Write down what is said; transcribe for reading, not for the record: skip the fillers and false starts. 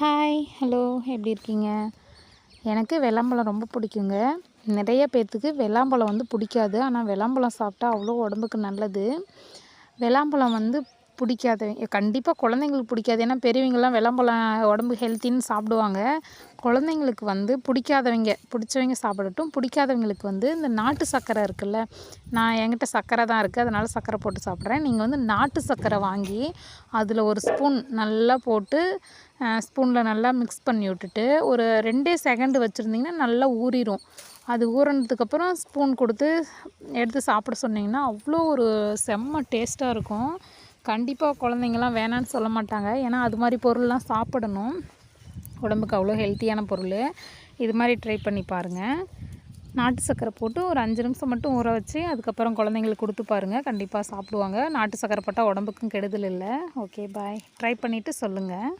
Hi hello எப்படி இருக்கீங்க? எனக்கு வெள்ளாம்பழம் ரொம்ப பிடிக்குங்க. நிறைய பேர்த்துக்கு வெள்ளாம்பழம் பிடிக்காது. ஆனால் வெள்ளாம்பழம் சாப்பிட்டா அவ்வளோ உடம்புக்கு நல்லது. வெள்ளாம்பழம் பிடிக்காதவங்க கண்டிப்பாக குழந்தைங்களுக்கு பிடிக்காது. ஏன்னா பெரியவங்கலாம் வெள்ளாம்பழம் உடம்பு ஹெல்த்தின்னு சாப்பிடுவாங்க. குழந்தைங்களுக்கு பிடிச்சவங்க சாப்பிடட்டும். பிடிக்காதவங்களுக்கு இந்த நாட்டு சர்க்கரை இருக்குல்ல, நான் என்கிட்ட சர்க்கரை தான் இருக்குது, அதனால் சர்க்கரை போட்டு சாப்பிட்றேன். நீங்கள் நாட்டு சர்க்கரை வாங்கி அதில் ஒரு ஸ்பூன் நல்லா போட்டு ஸ்பூனில் நல்லா மிக்ஸ் பண்ணி விட்டுட்டு ஒரு 2 செகண்டு வச்சுருந்திங்கன்னா நல்லா ஊறிடும். அது ஊறினதுக்கப்புறம் ஸ்பூன் கொடுத்து எடுத்து சாப்பிட சொன்னிங்கன்னா அவ்வளோ ஒரு செம்ம டேஸ்ட்டாக இருக்கும். கண்டிப்பாக குழந்தைங்கலாம் வேணான்னு சொல்ல மாட்டாங்க. ஏன்னா அது மாதிரி பொருள்லாம் சாப்பிடணும். உடம்புக்கு அவ்வளோ ஹெல்த்தியான பொருள். இது மாதிரி ட்ரை பண்ணி பாருங்கள். நாட்டு சர்க்கரை போட்டு ஒரு 5 நிமிஷம் மட்டும் ஊற வச்சு அதுக்கப்புறம் குழந்தைங்களுக்கு கொடுத்து பாருங்கள். கண்டிப்பாக சாப்பிடுவாங்க. நாட்டு சர்க்கரை போட்டால் உடம்புக்கும் கெடுதல் இல்லை. Okay bye. ட்ரை பண்ணிவிட்டு சொல்லுங்கள்.